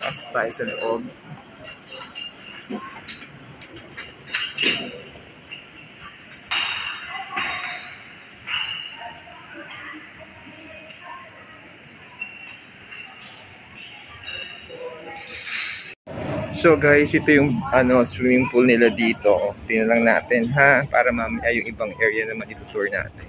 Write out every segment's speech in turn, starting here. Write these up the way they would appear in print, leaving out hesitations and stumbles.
Pasok tayo sa loob. So guys, ito yung swimming pool nila dito. Tingnan lang natin ha, para mamaya yung ibang area naman itutour natin.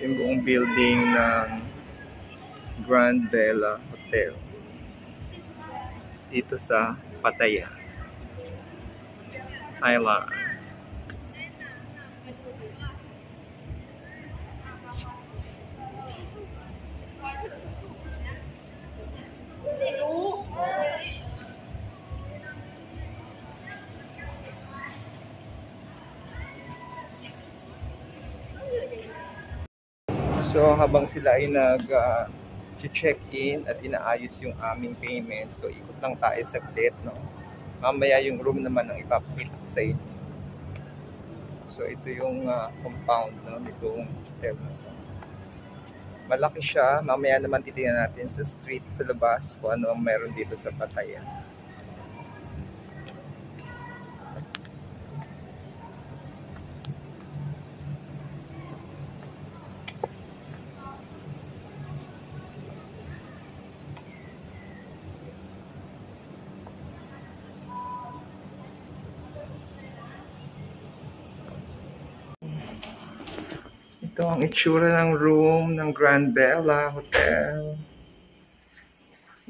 Yung buong building ng Grand Bella Hotel dito sa Pattaya, Thailand. So habang sila ay nag-check-in at inaayos yung aming payment, so ikot lang tayo saglit, no? Mamaya yung room naman ang ipapakita ko sa inyo. So ito yung compound, no, nitong hotel. Malaki siya. Mamaya naman titingnan natin sa street, sa labas, kung ano ang meron dito sa Pattaya. Ito ang itsura ng room ng Grand Bella Hotel.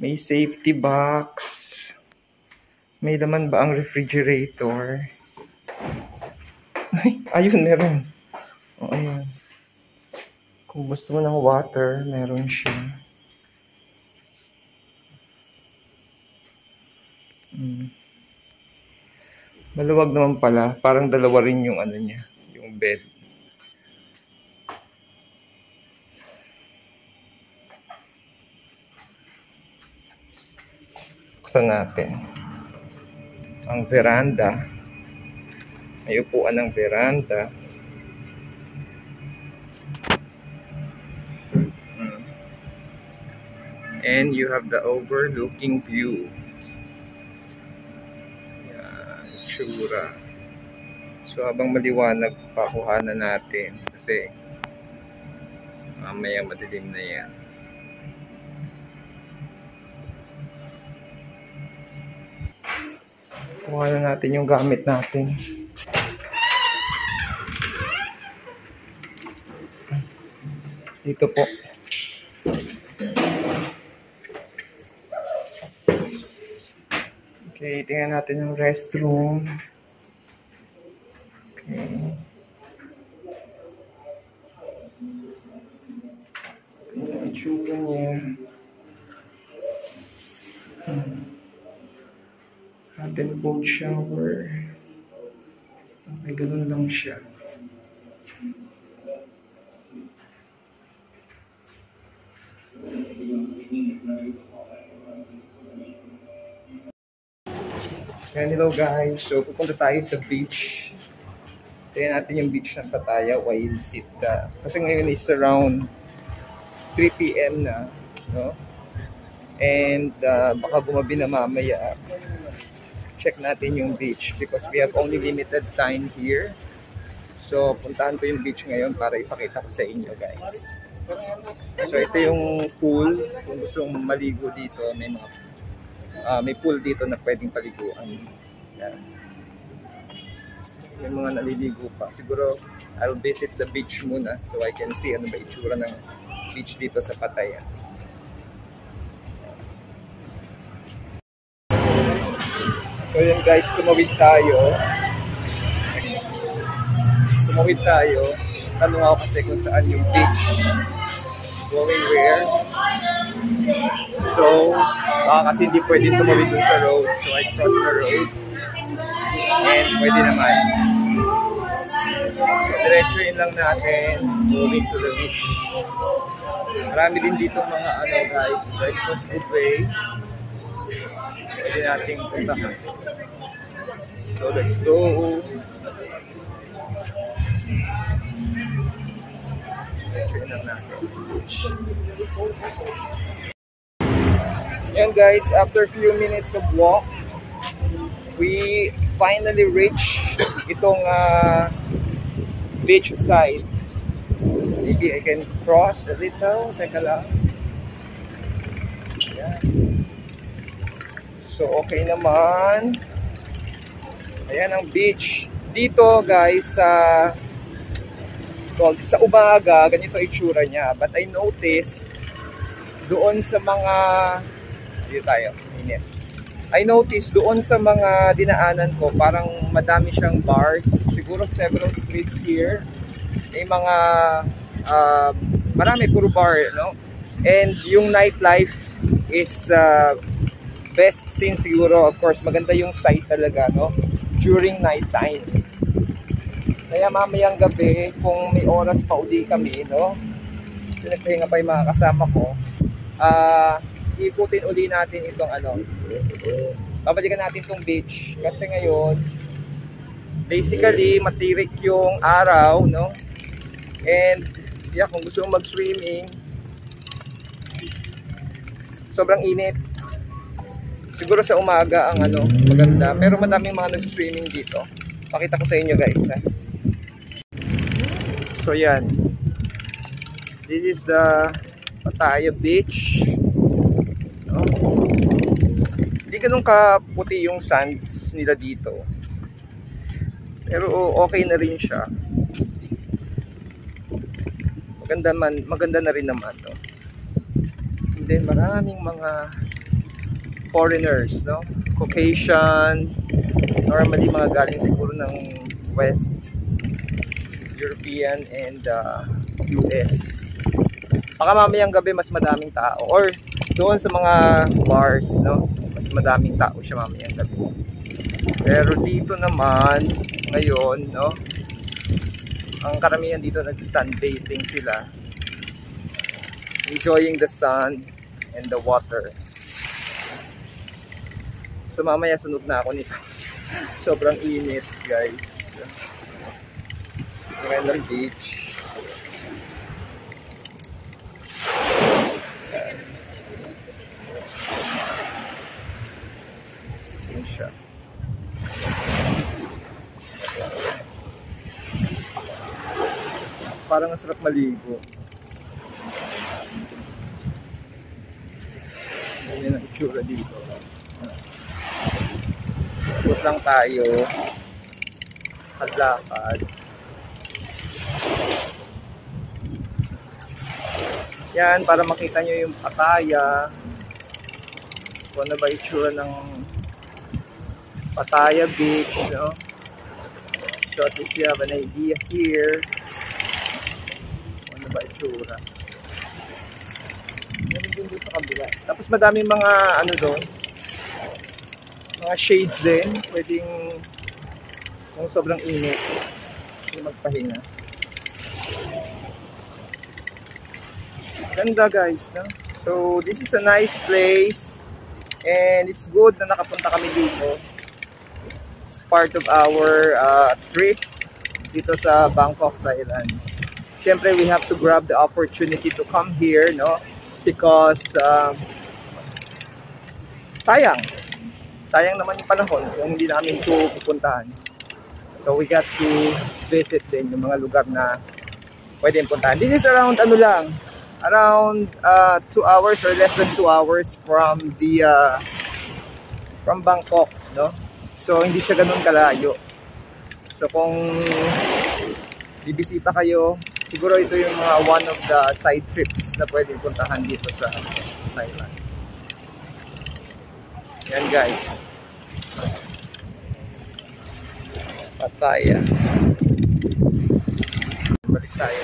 May safety box. May laman ba ang refrigerator? Ay, ayun, meron. O, ayan. Kung gusto mo ng water, meron siya. Maluwag naman pala. Parang dalawa rin yung niya, yung bed. Buksan natin ang veranda. May upuan ng veranda. And you have the overlooking view. Yan, tsura. So habang maliwanag, pakuhanan natin kasi mamaya madilim na yan. Kuha na natin yung gamit natin. Dito po. Okay, tingnan natin yung restroom. Okay. Tingnan yung itsura niya. Atin cold shower. Okay, ganun lang siya. Yan, hello guys. So, pupunta tayo sa beach. Tingnan natin yung beach ng Pattaya, Waisit. Kasi ngayon is around 3 PM na, no? And baka gumabi na mamaya. Check natin yung beach because we have only limited time here. So, puntahan ko yung beach ngayon para ipakita ko sa inyo, guys. So, ito yung pool. Kung gusto mong maligo dito, may pool dito na pwedeng paliguan. Yan. Yung mga naliligo pa. Siguro, I'll visit the beach muna so I can see ano ba itsura ng beach dito sa Pattaya. So yun guys, tumawid tayo. Tanong ako kasi kung saan yung beach. Going where? So, kasi hindi pwede tumawid dun sa road. So, I cross the road. And pwede naman. So, diretsuin lang natin. Moving to the beach. Marami din dito mga guys. Breakfast buffet. Pwede nating puntahan. So, let's go. Diretsuin lang natin. Yan guys, after a few minutes of walk, we finally reach itong beach side. Maybe I can cross a little. Teka lang. Yan. So okay naman. Ayan ang beach. Dito guys, sa umaga, ganito itsura niya. But I noticed doon sa mga dito tayo, init. I noticed doon sa mga dinaanan ko, parang madami siyang bars. Siguro several streets here. May mga marami puro bar, no? And yung nightlife is best seen siguro. Of course, maganda yung sight talaga, no? During night time. Kaya mamayang gabi, kung may oras pa uli kami, no? Kasi nagpahinga pa yung mga kasama ko. Ikutin uli natin itong babalikan natin itong beach kasi ngayon basically matirik yung araw, no? And yeah, kung gusto mong mag-swimming, sobrang init. Siguro sa umaga ang maganda, pero madaming mga nag-swimming dito. Pakita ko sa inyo guys, ha? So yan, this is the Pattaya Beach. Hindi ganun kaputi yung sands nila dito, pero okay na rin siya. Maganda na rin naman, no? And then maraming mga foreigners, no? Caucasian, normally mga galing siguro ng West European and US. Baka mamayang gabi mas madaming tao, or doon sa mga bars, no? Mas madaming tao siya mamayang gabi. Pero dito naman ngayon, no? Ang karamihan dito nag-sunbathing sila. Enjoying the sun and the water. So mamaya sunod na ako nito. Sobrang init, guys. Magandang beach. Siya. Parang ang sarap maligo. Yan ang itsura dito. Ikot lang tayo. Lakad. Yan, para makita nyo yung Pattaya. Kung ano ba itsura ng Pattaya Beach, no? So at least you have an idea here. Ano ba itsura? Meron din doon sa kabila. Tapos madaming mga doon, mga shades din. Pwedeng kung sobrang init, magpahinga. Ganda guys, no? So this is a nice place. And it's good na nakapunta kami dito. Part of our trip dito sa Bangkok, Thailand. Siyempre, we have to grab the opportunity to come here, no? Because sayang naman yung panahon kung hindi namin ito pupuntahan. So we got to visit din yung mga lugar na pwedeng puntahan. This is around around 2 hours or less than 2 hours from the from Bangkok, no? So, hindi siya ganun kalayo. So, kung bibisita kayo, siguro ito yung mga one of the side trips na pwedeng puntahan dito sa Thailand. Yan guys. Pattaya. Balik tayo.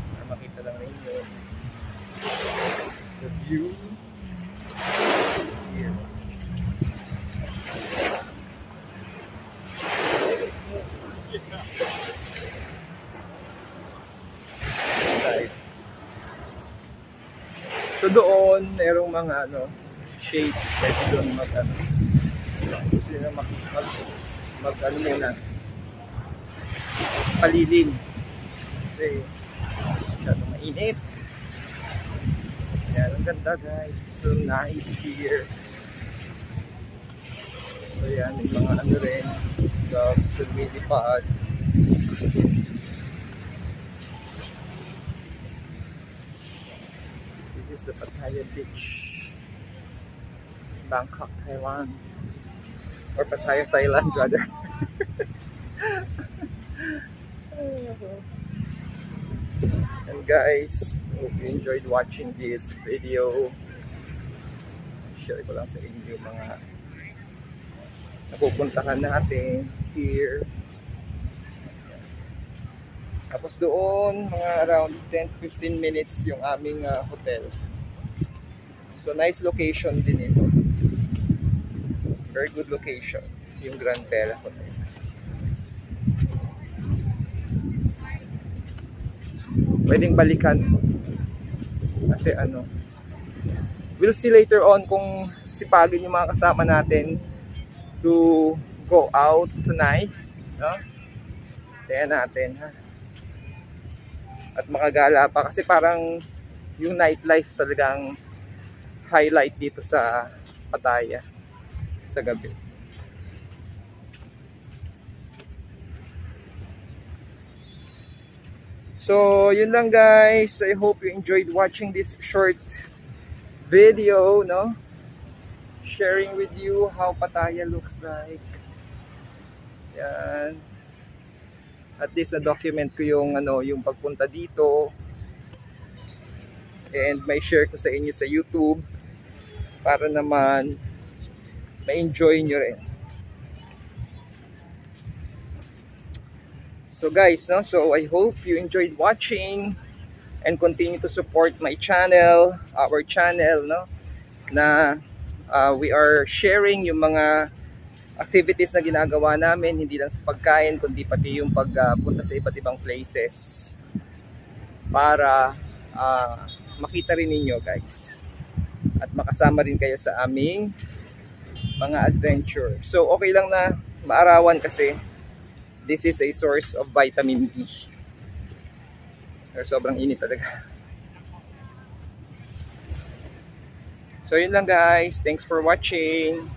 Para makita lang rin yun. view. Here. So doon, merong mga shades, pwede doon gusto nyo muna, palilim. Kasi, masyadong mainit. Yan, ang ganda guys. It's so nice here. So yan, may mga rin, dogs, lumilipad. This is the Pattaya Beach, Bangkok, Thailand, or Pattaya, Thailand rather. And guys, hope you enjoyed watching this video. Share ko lang sa inyo yung mga napupuntahan natin here. Tapos doon, mga around 10-15 minutes yung aming hotel. So nice location din ito. Very good location, yung Grand Pera Hotel. Pwedeng balikan. Kasi we'll see later on kung sipagin yung mga kasama natin to go out tonight. No? Kaya natin, ha? At makagala pa kasi parang yung nightlife talagang highlight dito sa Pattaya sa gabi. So yun lang guys, I hope you enjoyed watching this short video, no? Sharing with you how Pattaya looks like. Yan. At least na-document ko yung yung pagpunta dito. And may share ko sa inyo sa YouTube para naman ma-enjoy nyo rin. So guys, no, so I hope you enjoyed watching and continue to support my channel, our channel, no, na we are sharing yung mga activities na ginagawa namin, hindi lang sa pagkain kundi pati yung pagpunta sa iba't ibang places para makita rin ninyo guys at makasama rin kayo sa aming mga adventure. So okay lang na maarawan kasi this is a source of vitamin D. Pero sobrang init talaga. So yun lang guys, thanks for watching.